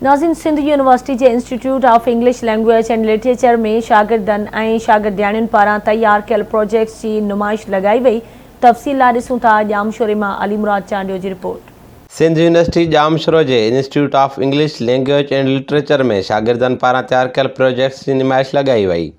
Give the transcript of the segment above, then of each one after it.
नाज़रीन, सिंध यूनिवर्सिटी के institute of English language and literature में शागिर्दनि ऐं शागिर्दियाणियुनि पारां तैयार कयल प्रोजेक्ट्स की नुमाइश लगाई वई। तफ़सील लाइ ॾिसूं था जामशोरे मां अली मुराद चांडियो की रिपोर्ट। सिंध यूनिवर्सिटी जामशोरो के institute of English language and literature में शागिर्दनि पारां तैयार कयल प्रोजेक्ट्स की नुमाइश लगाई वई।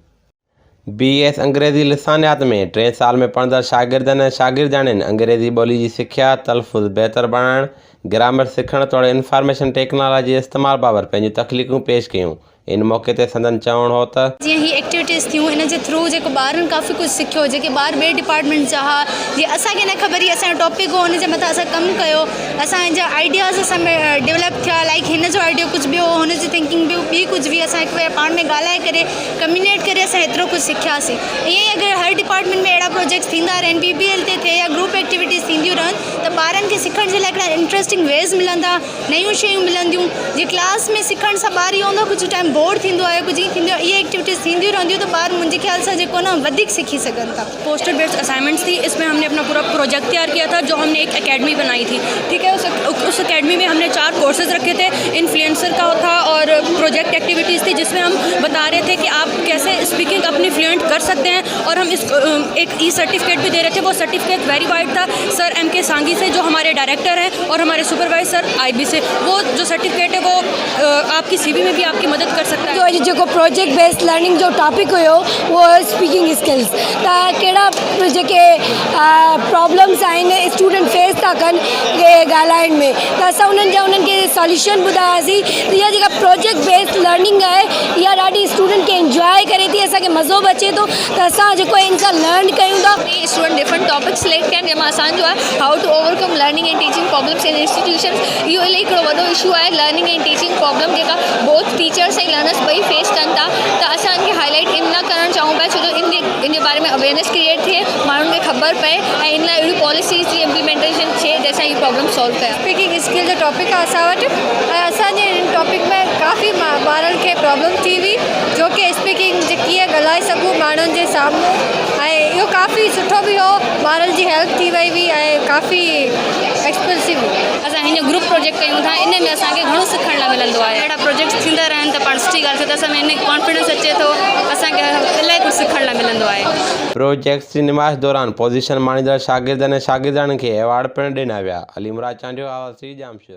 BS अंग्रेज़ी लिसानियात में 3 साल में पढ़ंदड़ शागिर्दनि ऐं शागिर्दियाणियुनि अंग्रेज़ी ॿोली की सिख्या, तलफ़ुज़ बेहतर बणाइण, ग्रामर सिखण तोड़े इंफॉर्मेशन टेक्नोलॉजी इस्तेमाल बाबति पंहिंजूं तकलीफ़ूं पेश कयूं। इन मौके ते संदन चवण हो त जीअं ही एक्टिविटीज़ थियूं इन जे थ्रू जेको ॿारनि काफ़ी कुछ सिखियो, जेके ॿार ॿिए डिपार्टमेंट जा हुआ, जीअं असांखे न ख़बर ही असांजो टॉपिक हो, हुन जे मथां असां कमु कयो, असांजा आइडियाज़ असां में डेवलप थिया। लाइक हिन जो आइडिया कुछ ॿियो, हुन जी थिंकिंग ॿी कुछ भी असां हिकु पाण में ॻाल्हाए करे कम्युनिकेट करे असां एतिरो कुछ सिखियासीं। ईअं ई अगरि हर डिपार्टमेंट में अहिड़ा प्रोजेक्ट्स थींदा रहनि, PBL ते थिए या ग्रुप एक्टिविटीज़ थींदियूं रहनि, त ॿारनि खे सिखण जे लाइ हिकिड़ा इंट्रस्टिंग वेज़ मिलंदा, नयूं शयूं मिलंदियूं। जीअं क्लास में सिखण सां ॿार इहो हूंदो कुछ टाइम बोर थींदो आहे, कुछ ये एक्टिविटीज़ थींदियूं रहंदियूं तो बार मुझे ख्याल से जेको ना वधिक सीखी सकन था। पोस्टर बेस्ड असाइनमेंट्स थी, इसमें हमने अपना पूरा प्रोजेक्ट तैयार किया था, जो हमने एक एकेडमी बनाई थी। ठीक है, उस एकेडमी में हमने 4 कोर्सेज रखे थे। इन्फ्लुएंसर का था और प्रोजेक्ट एक्टिविटीज़ थी, जिसमें हम बता रहे थे कि आप कैसे स्पीकिंग अपनी फ्लुएंट कर सकते हैं। और हम इस एक सर्टिफिकेट भी दे रहे थे। वो सर्टिफिकेट वेरीफाइड था सर MK सांगी से, जो हमारे डायरेक्टर हैं, और हमारे सुपरवाइजर IB से। वो जो सर्टिफिकेट है वो आपकी CV में भी आपकी मदद कर सकता है। जो प्रोजेक्ट बेस्ड लर्निंग जो टॉपिक हुयो वो स्पीकिंग स्किल्स त कहिड़ा जेके प्रॉब्लम्स आहिनि स्टूडेंट फेस था कनि ॻाल्हाइण में, त असां उन्हनि खे सॉल्यूशन ॿुधायासीं। त इहा जेका प्रोजेक्ट बेस्ड लर्निंग आहे इहा ॾाढी स्टूडेंट खे इंजॉय करे थी, असांखे मज़ो बि अचे थो, त असां जेको इन सां लर्न कयूं था। स्टूडेंट डिफरेंट टॉपिक्स सिलेक्ट कनि, जंहिंमां असांजो आहे how to overcome learning and teaching problems in institutions. इहो इलाही हिकिड़ो वॾो इशू आहे, लर्निंग एंड टीचिंग प्रॉब्लम जेका बोथ टीचर्स ऐं लर्नर्स ॿई फेस कनि था। त असां इनखे हाईलाइट इन न करणु चाहियूं पिया, छो जो इन जे बारे में अवेयरनेस क्रिएट थिए, माण्हुनि खे ख़बर पए ऐं इन लाइ अहिड़ी पॉलिसीज़ जी इम्प्लीमेंटेशन थिए जंहिंसां हीअ प्रॉब्लम सॉल्व कया। स्पीकिंग स्किल जो टॉपिक आहे असां वटि, ऐं असांजे इन टॉपिक में काफ़ी ॿारनि खे प्रॉब्लम थी हुई, जो कि स्पीकिंग कीअं ॻाल्हाए सघूं माण्हुनि जे साम्हूं, ऐं इहो काफ़ी सुठो बि हो। ॿारनि जी हेल्प थी वई हुई ऐं काफ़ी एक्सपेंसिव हुई। असां हिन ग्रुप प्रोजेक्ट कयूं था, इन में असांखे घणो सिखण लाइ मिलंदो आहे। अहिड़ा प्रोजेक्ट्स थींदा रहनि त पाण सुठी ॻाल्हि थिए, त असां में इन कॉन्फिडेंस अचे थो, असांखे इलाही कुझु सिखण लाइ मिलंदो आहे। प्रोजेक्ट्स की नुमाइश दौरान पोजीशन माणींदड़ शागिर्दनि ऐं शागिर्दियाणियुनि खे अवार्ड पिणु ॾिना विया। अली मुराद चांडियो, आवाज़ जामशोर।